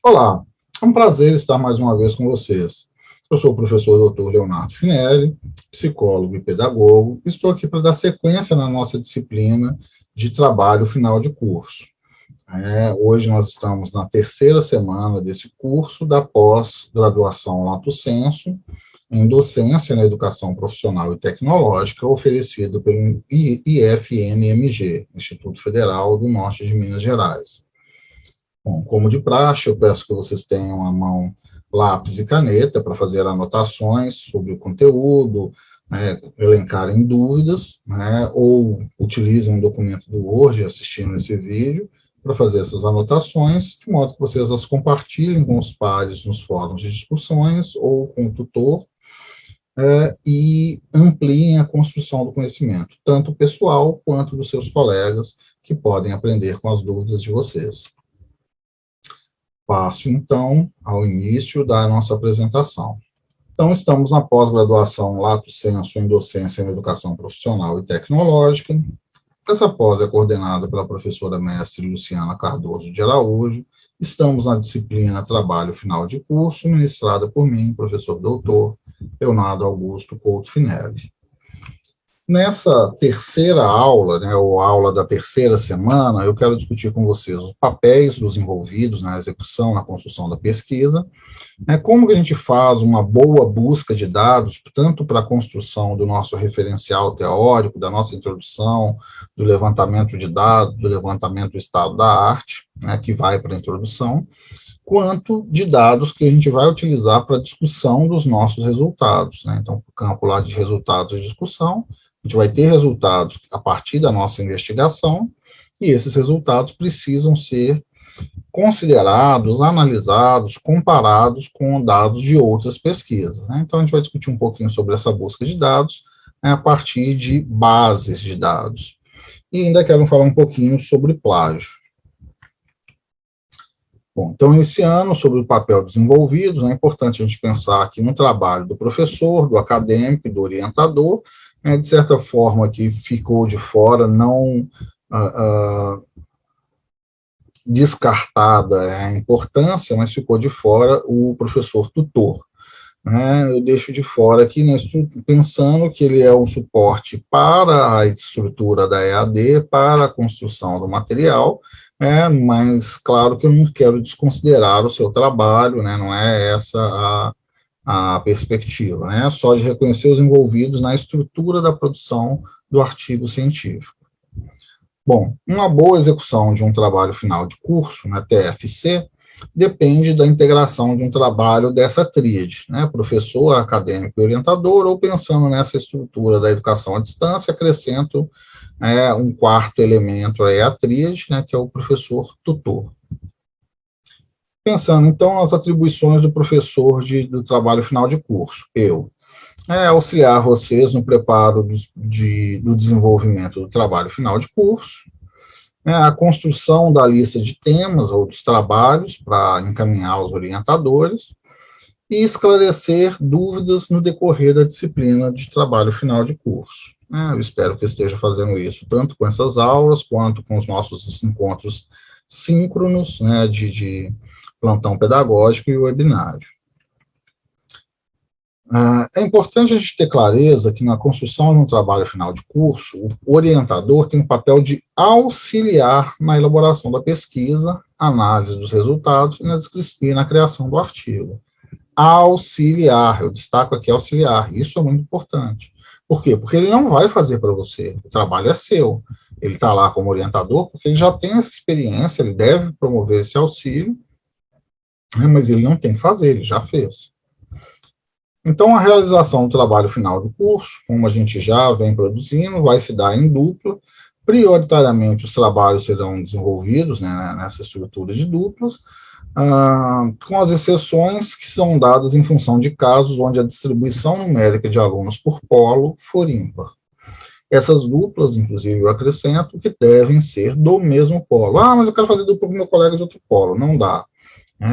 Olá, é um prazer estar mais uma vez com vocês. Eu sou o professor Dr. Leonardo Finelli, psicólogo e pedagogo. Estou aqui para dar sequência na nossa disciplina de trabalho final de curso. Hoje nós estamos na terceira semana desse curso da pós-graduação Lato Sensu, em docência na educação profissional e tecnológica, oferecido pelo IFMMG, Instituto Federal do Norte de Minas Gerais. Bom, como de praxe, eu peço que vocês tenham à mão lápis e caneta para fazer anotações sobre o conteúdo, elencarem dúvidas, ou utilizem um documento do Word assistindo esse vídeo para fazer essas anotações, de modo que vocês as compartilhem com os pares nos fóruns de discussões ou com o tutor, e ampliem a construção do conhecimento, tanto pessoal quanto dos seus colegas, que podem aprender com as dúvidas de vocês. Passo, então, ao início da nossa apresentação. Então, estamos na pós-graduação Lato Sensu em Docência em Educação Profissional e Tecnológica. Essa pós é coordenada pela professora mestre Luciana Cardoso de Araújo. Estamos na disciplina Trabalho Final de Curso, ministrada por mim, professor doutor Leonardo Augusto Couto Finelli. Nessa terceira aula, ou aula da terceira semana, eu quero discutir com vocês os papéis dos envolvidos na execução, na construção da pesquisa, como que a gente faz uma boa busca de dados, tanto para a construção do nosso referencial teórico, da nossa introdução, do levantamento de dados, do levantamento do estado da arte, que vai para a introdução, quanto de dados que a gente vai utilizar para a discussão dos nossos resultados. Então, o campo lá de resultados de discussão, a gente vai ter resultados a partir da nossa investigação, e esses resultados precisam ser considerados, analisados, comparados com dados de outras pesquisas. Então, a gente vai discutir um pouquinho sobre essa busca de dados, a partir de bases de dados. E ainda quero falar um pouquinho sobre plágio. Bom, então, iniciando sobre o papel dos envolvidos, é importante a gente pensar aqui no trabalho do professor, do acadêmico e do orientador, de certa forma, que ficou de fora, não descartada a importância, mas ficou de fora o professor tutor. Eu deixo de fora aqui, pensando que ele é um suporte para a estrutura da EAD, para a construção do material, mas claro que eu não quero desconsiderar o seu trabalho, não é essa a perspectiva, só de reconhecer os envolvidos na estrutura da produção do artigo científico. Bom, uma boa execução de um trabalho final de curso, TFC, depende da integração de um trabalho dessa tríade, professor, acadêmico e orientador, ou pensando nessa estrutura da educação à distância, acrescento um quarto elemento aí, a tríade, que é o professor tutor. Pensando, então, nas atribuições do professor do trabalho final de curso, auxiliar vocês no preparo do desenvolvimento do trabalho final de curso, a construção da lista de temas ou dos trabalhos para encaminhar aos orientadores e esclarecer dúvidas no decorrer da disciplina de trabalho final de curso. Eu espero que esteja fazendo isso tanto com essas aulas quanto com os nossos encontros síncronos, de plantão pedagógico e webinário. É importante a gente ter clareza que na construção de um trabalho final de curso, o orientador tem o papel de auxiliar na elaboração da pesquisa, análise dos resultados e na criação do artigo. Auxiliar, eu destaco aqui auxiliar, isso é muito importante. Por quê? Porque ele não vai fazer para você, o trabalho é seu. Ele está lá como orientador porque ele já tem essa experiência, ele deve promover esse auxílio, mas ele não tem que fazer, ele já fez. Então, a realização do trabalho final do curso, como a gente já vem produzindo, vai se dar em dupla. Prioritariamente, os trabalhos serão desenvolvidos nessa estrutura de duplas, com as exceções que são dadas em função de casos onde a distribuição numérica de alunos por polo for ímpar. Essas duplas, inclusive, eu acrescento que devem ser do mesmo polo. Mas eu quero fazer dupla com meu colega de outro polo. Não dá.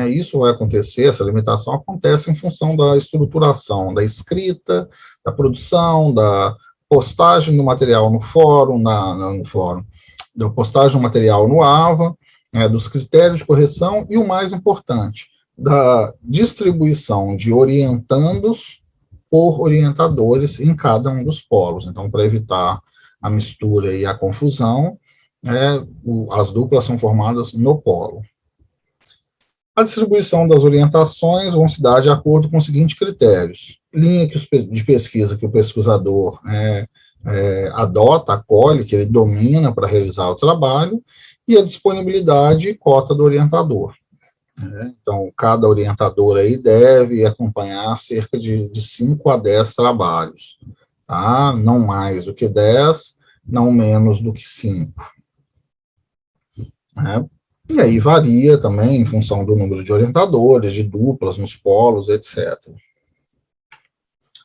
Isso vai acontecer, essa limitação acontece em função da estruturação, da escrita, da produção, da postagem do material no fórum, da postagem do material no AVA, dos critérios de correção e, o mais importante, da distribuição de orientandos por orientadores em cada um dos polos. Então, para evitar a mistura e a confusão, as duplas são formadas no polo. A distribuição das orientações vão se dar de acordo com os seguintes critérios: linha de pesquisa que o pesquisador adota, acolhe, que ele domina para realizar o trabalho, e a disponibilidade e cota do orientador. Então, cada orientador aí deve acompanhar cerca de 5 a 10 trabalhos, tá? Não mais do que 10, não menos do que 5. E aí varia também em função do número de orientadores, de duplas nos polos, etc.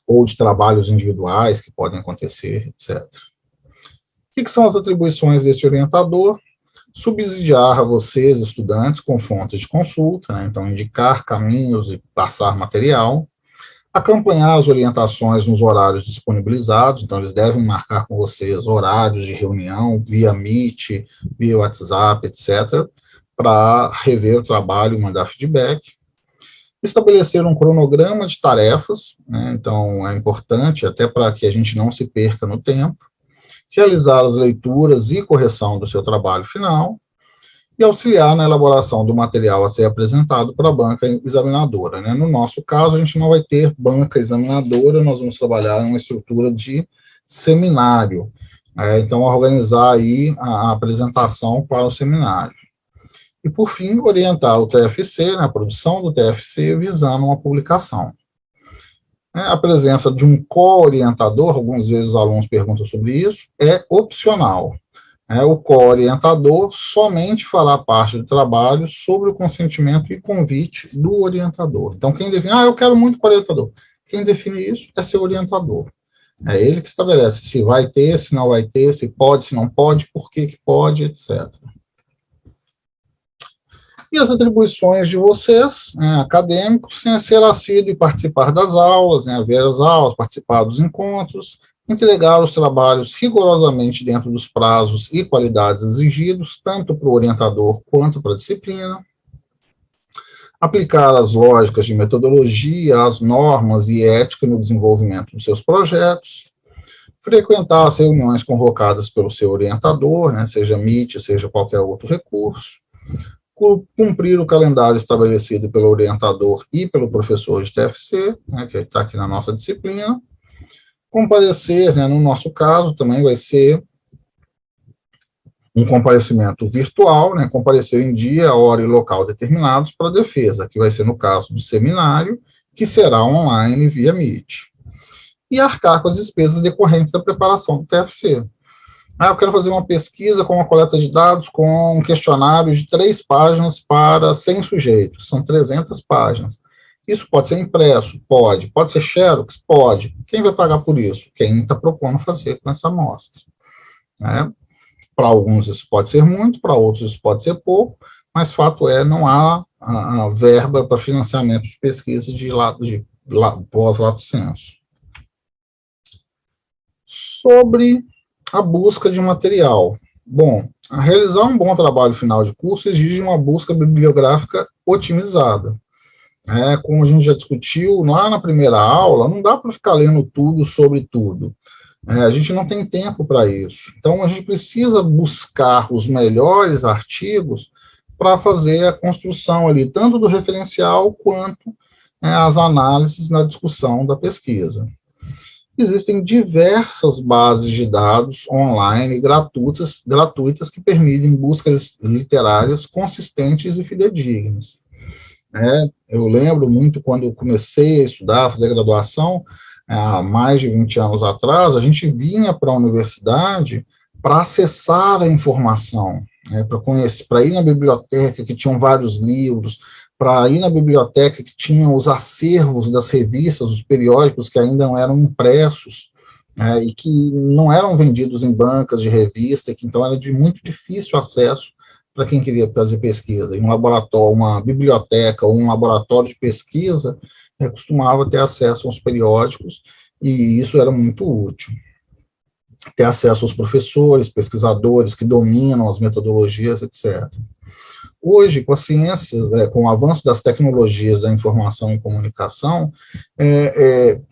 Ou de trabalhos individuais que podem acontecer, etc. O que são as atribuições desse orientador? Subsidiar a vocês, estudantes, com fontes de consulta, então indicar caminhos e passar material, acompanhar as orientações nos horários disponibilizados, então eles devem marcar com vocês horários de reunião, via Meet, via WhatsApp, etc., para rever o trabalho e mandar feedback. Estabelecer um cronograma de tarefas, então é importante, até para que a gente não se perca no tempo. Realizar as leituras e correção do seu trabalho final, e auxiliar na elaboração do material a ser apresentado para a banca examinadora. No nosso caso, a gente não vai ter banca examinadora, nós vamos trabalhar em uma estrutura de seminário. Então, organizar aí a apresentação para o seminário. E, por fim, orientar o TFC, a produção do TFC, visando uma publicação. A presença de um co-orientador, algumas vezes os alunos perguntam sobre isso, é opcional. O co-orientador somente fará parte do trabalho sobre o consentimento e convite do orientador. Então, quem define, eu quero muito co-orientador. Quem define isso é seu orientador. É ele que estabelece se vai ter, se não vai ter, se pode, se não pode, por que pode, etc. E as atribuições de vocês, acadêmicos, ser assíduo e participar das aulas, ver as aulas, participar dos encontros, entregar os trabalhos rigorosamente dentro dos prazos e qualidades exigidos, tanto para o orientador quanto para a disciplina, aplicar as lógicas de metodologia, as normas e ética no desenvolvimento dos seus projetos, frequentar as reuniões convocadas pelo seu orientador, seja Meet, seja qualquer outro recurso, cumprir o calendário estabelecido pelo orientador e pelo professor de TFC, que está aqui na nossa disciplina, comparecer, no nosso caso, também vai ser um comparecimento virtual, comparecer em dia, hora e local determinados para a defesa, que vai ser no caso do seminário, que será online via Meet. E arcar com as despesas decorrentes da preparação do TFC. Eu quero fazer uma pesquisa com uma coleta de dados com um questionário de 3 páginas para 100 sujeitos, são 300 páginas. Isso pode ser impresso? Pode. Pode ser xerox? Pode. Quem vai pagar por isso? Quem está propondo fazer com essa amostra. Para alguns isso pode ser muito, para outros isso pode ser pouco, mas fato é, não há a verba para financiamento de pesquisa de pós-lato sensu. Sobre a busca de material. Bom, realizar um bom trabalho final de curso exige uma busca bibliográfica otimizada. Como a gente já discutiu lá na primeira aula, não dá para ficar lendo tudo sobre tudo. A gente não tem tempo para isso. Então, a gente precisa buscar os melhores artigos para fazer a construção ali, tanto do referencial quanto as análises na discussão da pesquisa. Existem diversas bases de dados online gratuitas que permitem buscas literárias consistentes e fidedignas. Eu lembro muito quando eu comecei a estudar, a fazer graduação, há mais de 20 anos atrás, a gente vinha para a universidade para acessar a informação, para ir na biblioteca que tinham vários livros, para ir na biblioteca que tinha os acervos das revistas, os periódicos que ainda não eram impressos, e que não eram vendidos em bancas de revista, que então era de muito difícil acesso para quem queria fazer pesquisa. Em um laboratório, uma biblioteca ou um laboratório de pesquisa, costumava ter acesso aos periódicos, e isso era muito útil. Ter acesso aos professores, pesquisadores que dominam as metodologias, etc. hoje, com as ciências, com o avanço das tecnologias da informação e comunicação,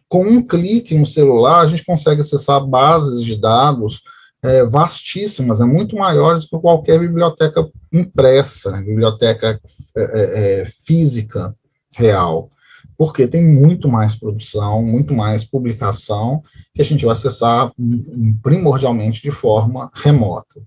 com um clique no celular, a gente consegue acessar bases de dados vastíssimas, muito maiores do que qualquer biblioteca impressa, né, biblioteca física real, porque tem muito mais produção, muito mais publicação, que a gente vai acessar primordialmente de forma remota.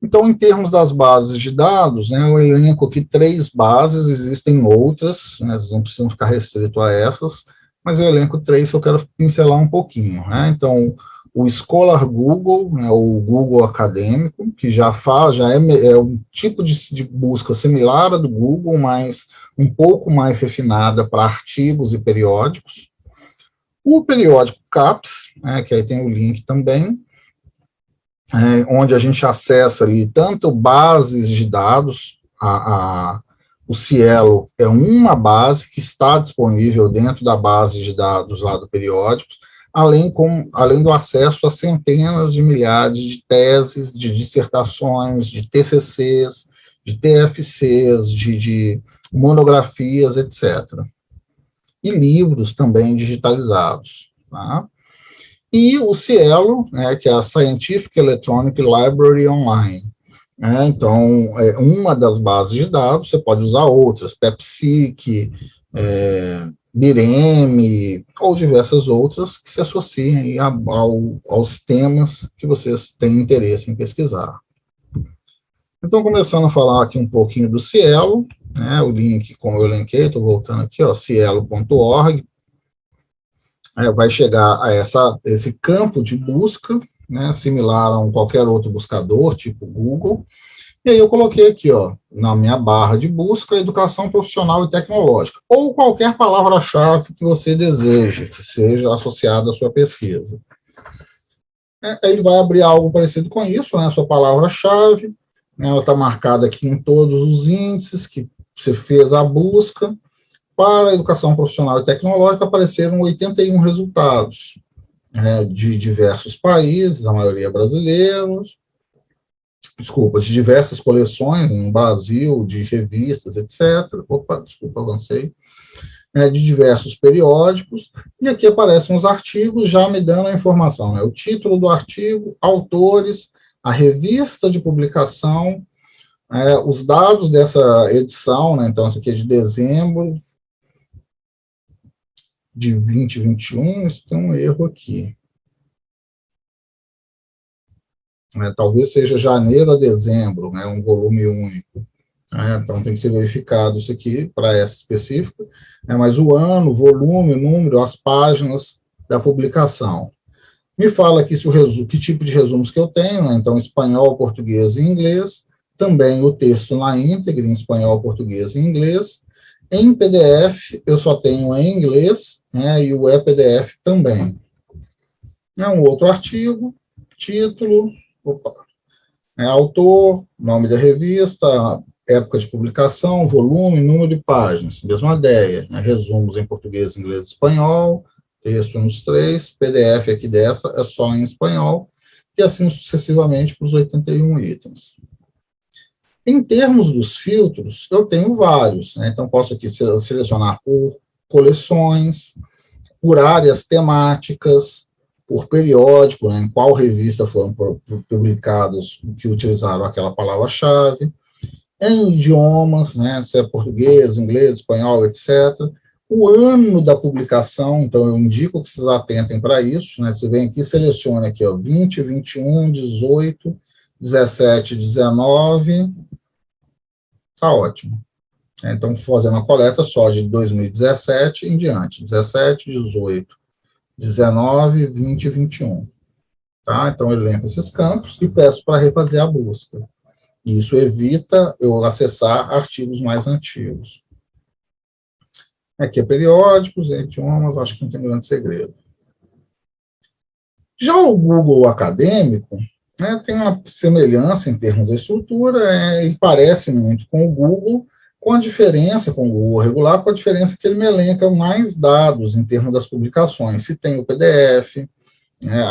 Então, em termos das bases de dados, né, eu elenco aqui 3 bases, existem outras, né, vocês não precisam ficar restrito a essas, mas eu elenco 3 que eu quero pincelar um pouquinho. Né? Então, o Scholar Google, né, o Google Acadêmico, que já é um tipo de busca similar à do Google, mas um pouco mais refinada para artigos e periódicos. O periódico CAPES, né, que aí tem o link também, onde a gente acessa ali tanto bases de dados, o Cielo é uma base que está disponível dentro da base de dados lá do periódico, além do acesso a centenas de milhares de teses, de dissertações, de TCCs, de TFCs, de monografias, etc. E livros também digitalizados, tá? E o Cielo, né, que é a Scientific Electronic Library Online. Então, é uma das bases de dados, você pode usar outras, PepSic, BIREM, ou diversas outras que se associem aos temas que vocês têm interesse em pesquisar. Então, começando a falar aqui um pouquinho do Cielo, né, o link, como eu linkei, estou voltando aqui, cielo.org, vai chegar a esse campo de busca, né, similar a qualquer outro buscador, tipo Google, e aí eu coloquei aqui, na minha barra de busca, educação profissional e tecnológica, ou qualquer palavra-chave que você deseje, que seja associada à sua pesquisa. Ele vai abrir algo parecido com isso, né, a sua palavra-chave, né, ela está marcada aqui em todos os índices que você fez a busca. Para a educação profissional e tecnológica, apareceram 81 resultados, de diversos países, a maioria brasileiros, de diversas coleções, no Brasil, de revistas, etc. Avancei. De diversos periódicos, e aqui aparecem os artigos já me dando a informação, o título do artigo, autores, a revista de publicação, os dados dessa edição, então essa aqui é de dezembro de 2021, isso tem um erro aqui. Talvez seja janeiro a dezembro, um volume único. Então tem que ser verificado isso aqui para essa específica, mas o ano, o volume, o número, as páginas da publicação. Me fala aqui que tipo de resumos que eu tenho, então espanhol, português e inglês, também o texto na íntegra, em espanhol, português e inglês. Em PDF, eu só tenho em inglês, e o ePDF também. Um outro artigo, título, autor, nome da revista, época de publicação, volume, número de páginas, mesma ideia, resumos em português, inglês e espanhol, texto nos 3, PDF aqui dessa é só em espanhol, e assim sucessivamente para os 81 itens. Em termos dos filtros, eu tenho vários, então posso aqui selecionar por coleções, por áreas temáticas, por periódico, em qual revista foram publicados que utilizaram aquela palavra-chave, em idiomas, se é português, inglês, espanhol, etc. O ano da publicação, então eu indico que vocês atentem para isso, você vem aqui e seleciona aqui, 20, 21, 18, 17, 19, tá ótimo. Então, fazendo a coleta só de 2017 em diante, 17, 18, 19, 20 e 21. Tá? Então, eu elenco esses campos e peço para refazer a busca. Isso evita eu acessar artigos mais antigos. Aqui é periódicos, idiomas, acho que não tem grande segredo. Já o Google Acadêmico, tem uma semelhança em termos de estrutura e parece muito com o Google, com a diferença, com o Google regular, com a diferença que ele me elenca mais dados em termos das publicações. Se tem o PDF,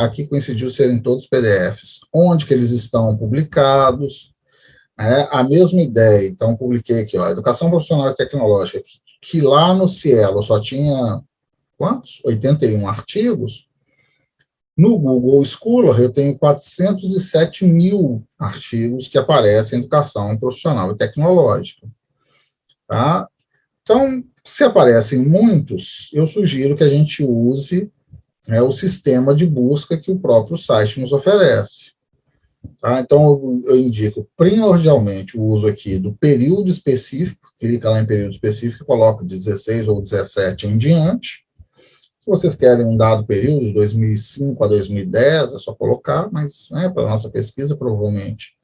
aqui coincidiu serem todos PDFs, onde que eles estão publicados, É a mesma ideia. Então, publiquei aqui, ó, Educação Profissional e Tecnológica, que lá no Cielo só tinha, quantos? 81 artigos. No Google Scholar, eu tenho 407 mil artigos que aparecem em educação profissional e tecnológica. Tá? Então, se aparecem muitos, eu sugiro que a gente use o sistema de busca que o próprio site nos oferece. Tá? Então, eu indico primordialmente o uso aqui do período específico, clica lá em período específico e coloca 16 ou 17 em diante. Se vocês querem um dado período, de 2005 a 2010, é só colocar, mas para a nossa pesquisa, provavelmente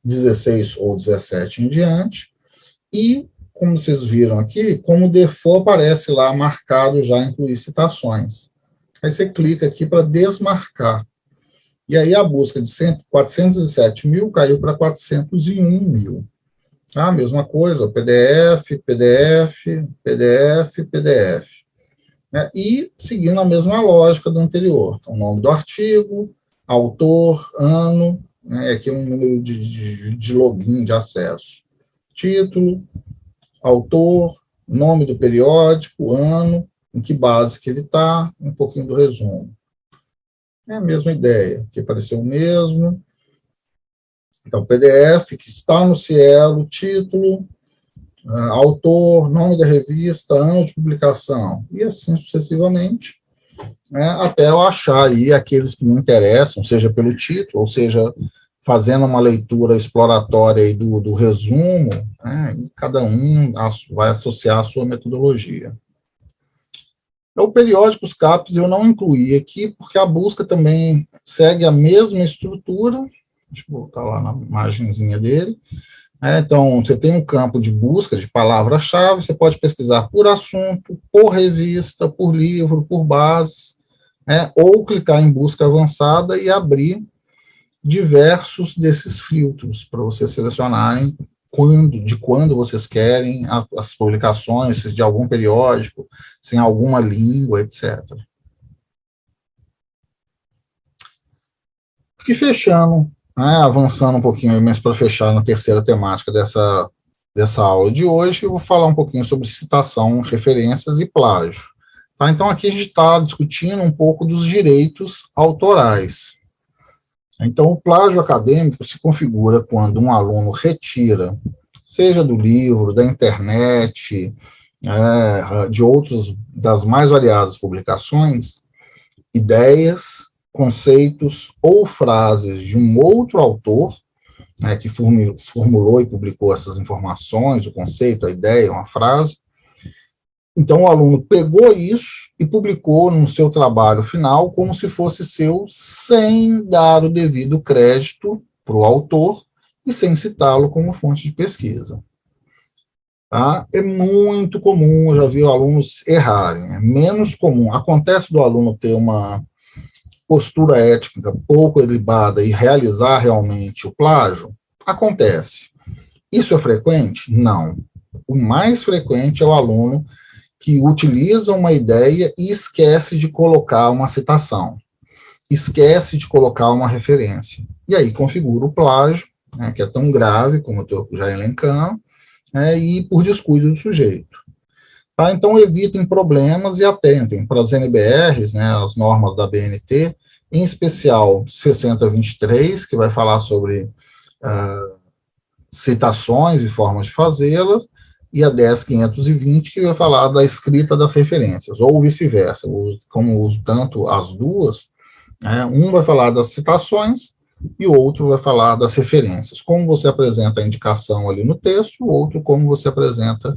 16 ou 17 em diante. E, como vocês viram aqui, como o default aparece lá marcado já incluir citações. Aí você clica aqui para desmarcar. E aí a busca de 407 mil caiu para 401 mil. A mesma coisa, PDF, PDF, PDF, PDF. E seguindo a mesma lógica do anterior. Então, nome do artigo, autor, ano, aqui é um número de login, de acesso. Título, autor, nome do periódico, ano, em que base que ele está, um pouquinho do resumo. É a mesma ideia, que apareceu o mesmo. Então, PDF, que está no Cielo, título, autor, nome da revista, ano de publicação, e assim sucessivamente, até eu achar aí aqueles que me interessam, seja pelo título, ou seja, fazendo uma leitura exploratória aí do resumo, e cada um vai associar a sua metodologia. O periódico, os CAPs, eu não incluí aqui, porque a busca também segue a mesma estrutura. Deixa eu voltar lá na imagenzinha dele. Então, você tem um campo de busca de palavra-chave, você pode pesquisar por assunto, por revista, por livro, por bases, ou clicar em busca avançada e abrir diversos desses filtros para vocês selecionarem de quando vocês querem as publicações, se de algum periódico, se em alguma língua, etc. E fechando, avançando um pouquinho, mas para fechar na terceira temática dessa aula de hoje, eu vou falar um pouquinho sobre citação, referências e plágio. Tá? Então, aqui a gente está discutindo um pouco dos direitos autorais. Então, o plágio acadêmico se configura quando um aluno retira, seja do livro, da internet, de outros, das mais variadas publicações, ideias, conceitos ou frases de um outro autor, que formulou e publicou essas informações, o conceito, a ideia, uma frase. Então, o aluno pegou isso e publicou no seu trabalho final como se fosse seu, sem dar o devido crédito para o autor e sem citá-lo como fonte de pesquisa. Tá? É muito comum, eu já vi alunos errarem, é menos comum. Acontece do aluno ter uma postura ética pouco equilibrada e realizar realmente o plágio? Acontece. Isso é frequente? Não. O mais frequente é o aluno que utiliza uma ideia e esquece de colocar uma citação, esquece de colocar uma referência. E aí configura o plágio, que é tão grave, como eu estou já elencando, e por descuido do sujeito. Tá? Então, evitem problemas e atentem para as NBRs, as normas da BNT, em especial 6023, que vai falar sobre citações e formas de fazê-las, e a 10.520, que vai falar da escrita das referências, ou vice-versa. Como uso tanto as duas, um vai falar das citações e o outro vai falar das referências. Como você apresenta a indicação ali no texto, o outro como você apresenta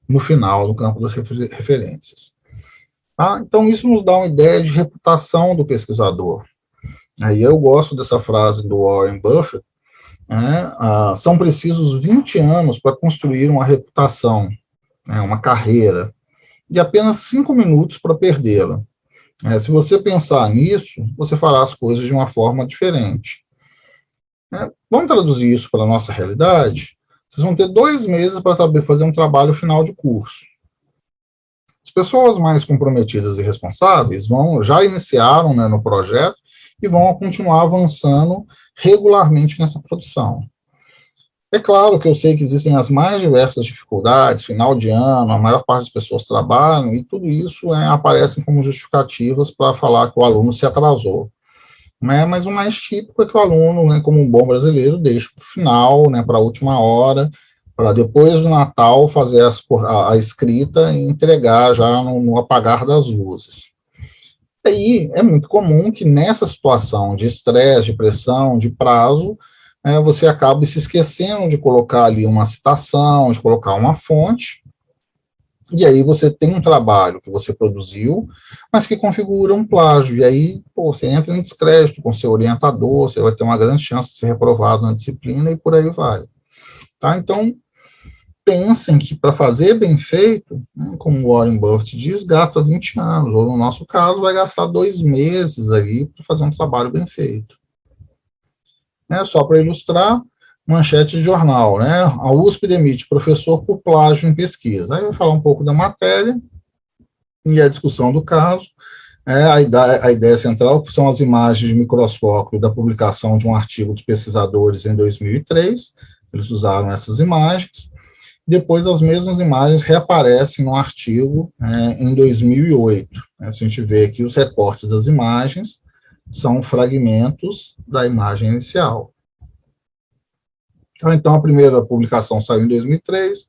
no final, no campo das referências. Tá? Então, isso nos dá uma ideia de reputação do pesquisador. Aí eu gosto dessa frase do Warren Buffett, são precisos 20 anos para construir uma reputação, uma carreira, e apenas 5 minutos para perdê-la. Se você pensar nisso, você fará as coisas de uma forma diferente. Vamos traduzir isso para a nossa realidade? Vocês vão ter 2 meses para fazer um trabalho final de curso. As pessoas mais comprometidas e responsáveis já iniciaram no projeto e vão continuar avançando regularmente nessa produção. É claro que eu sei que existem as mais diversas dificuldades, final de ano, a maior parte das pessoas trabalham, e tudo isso aparece como justificativas para falar que o aluno se atrasou. Né? Mas o mais típico é que o aluno, né, como um bom brasileiro, deixa para o final, né, para a última hora, para depois do Natal fazer a escrita e entregar já no apagar das luzes. E aí é muito comum que nessa situação de estresse, de pressão, de prazo, você acaba se esquecendo de colocar ali uma citação, de colocar uma fonte, e aí você tem um trabalho que você produziu, mas que configura um plágio. E aí, você entra em descrédito com seu orientador, você vai ter uma grande chance de ser reprovado na disciplina e por aí vai. Tá? Então, pensem que para fazer bem feito, né, como o Warren Buffett diz, gasta 20 anos, ou no nosso caso, vai gastar 2 meses aí para fazer um trabalho bem feito. Só para ilustrar, manchete de jornal, né? A USP demite professor por plágio em pesquisa. Aí vai falar um pouco da matéria e a discussão do caso. A ideia central são as imagens de microscópio da publicação de um artigo dos pesquisadores em 2003. Eles usaram essas imagens. Depois, as mesmas imagens reaparecem no artigo em 2008. Se a gente vê aqui os recortes das imagens, são fragmentos da imagem inicial. Então, a primeira publicação saiu em 2003,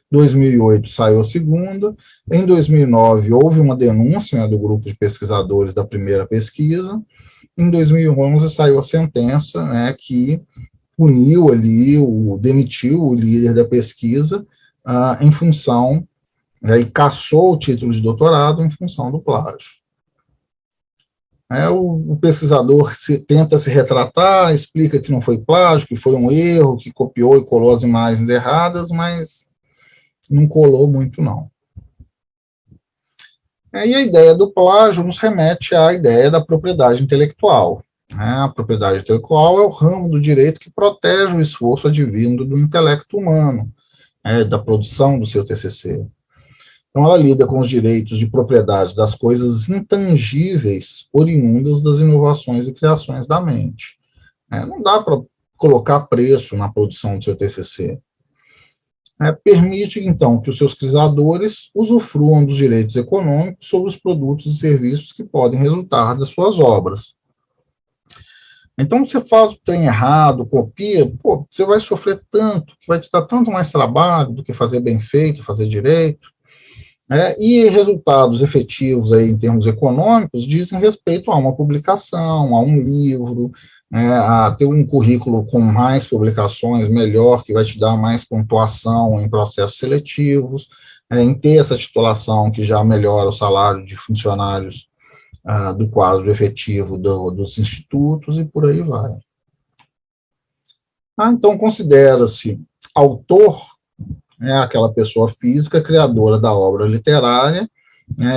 2008 saiu a segunda, em 2009 houve uma denúncia do grupo de pesquisadores da primeira pesquisa, em 2011 saiu a sentença que puniu ali, demitiu o líder da pesquisa em função, e cassou o título de doutorado em função do plágio. O pesquisador tenta se retratar, explica que não foi plágio, que foi um erro, que copiou e colou as imagens erradas, mas não colou muito, não. E a ideia do plágio nos remete à ideia da propriedade intelectual. A propriedade intelectual é o ramo do direito que protege o esforço advindo do intelecto humano, da produção do seu TCC. Então, ela lida com os direitos de propriedade das coisas intangíveis oriundas das inovações e criações da mente. Não dá para colocar preço na produção do seu TCC. Permite, então, que os seus criadores usufruam dos direitos econômicos sobre os produtos e serviços que podem resultar das suas obras. Então, você faz o trem errado, copia, você vai sofrer tanto, vai te dar tanto mais trabalho do que fazer bem feito, fazer direito. E resultados efetivos aí, em termos econômicos dizem respeito a uma publicação, a um livro, a ter um currículo com mais publicações melhor, que vai te dar mais pontuação em processos seletivos, em ter essa titulação que já melhora o salário de funcionários do quadro efetivo dos institutos e por aí vai. Então, considera-se autor aquela pessoa física criadora da obra literária,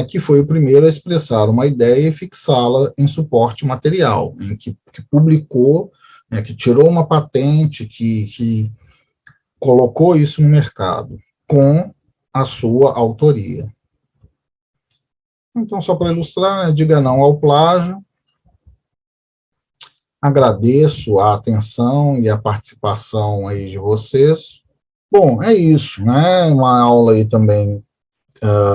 que foi o primeiro a expressar uma ideia e fixá-la em suporte material, que publicou, que tirou uma patente, que colocou isso no mercado, com a sua autoria. Então, só para ilustrar, diga não ao plágio. Agradeço a atenção e a participação aí de vocês. Bom, é isso, né? Uma aula aí também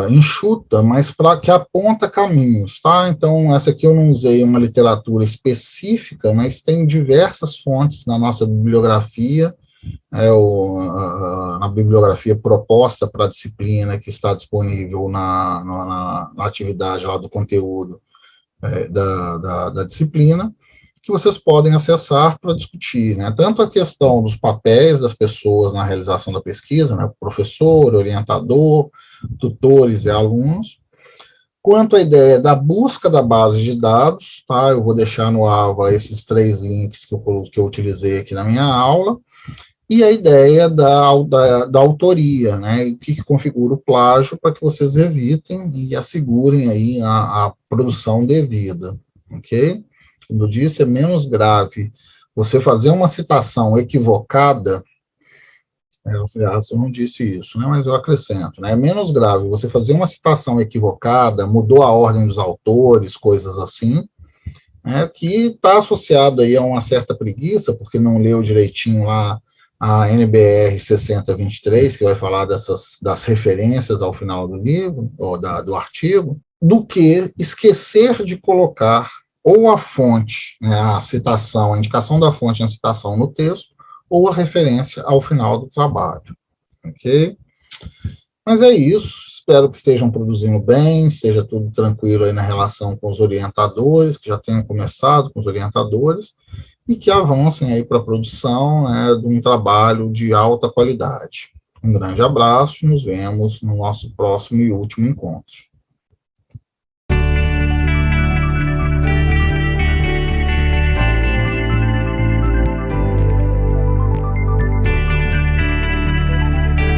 enxuta, mas para que aponta caminhos, tá? Então, essa aqui eu não usei uma literatura específica, mas tem diversas fontes na nossa bibliografia, na bibliografia proposta para a disciplina, que está disponível na atividade lá do conteúdo da disciplina, que vocês podem acessar para discutir, tanto a questão dos papéis das pessoas na realização da pesquisa, professor, orientador, tutores e alunos, quanto a ideia da busca da base de dados, tá? Eu vou deixar no AVA esses 3 links que eu utilizei aqui na minha aula, e a ideia da autoria, e o que configura o plágio para que vocês evitem e assegurem aí a produção devida, ok? Como eu disse, é menos grave você fazer uma citação equivocada. Eu não disse isso, mas eu acrescento. É menos grave você fazer uma citação equivocada, mudou a ordem dos autores, coisas assim, que está associado aí a uma certa preguiça, porque não leu direitinho lá a NBR 6023, que vai falar das referências ao final do livro, ou do artigo, do que esquecer de colocar ou a fonte, né, a citação, a indicação da fonte, a citação no texto, ou a referência ao final do trabalho. Ok? Mas é isso, espero que estejam produzindo bem, esteja tudo tranquilo aí na relação com os orientadores, que já tenham começado com os orientadores, e que avancem aí para a produção, né, de um trabalho de alta qualidade. Um grande abraço e nos vemos no nosso próximo e último encontro.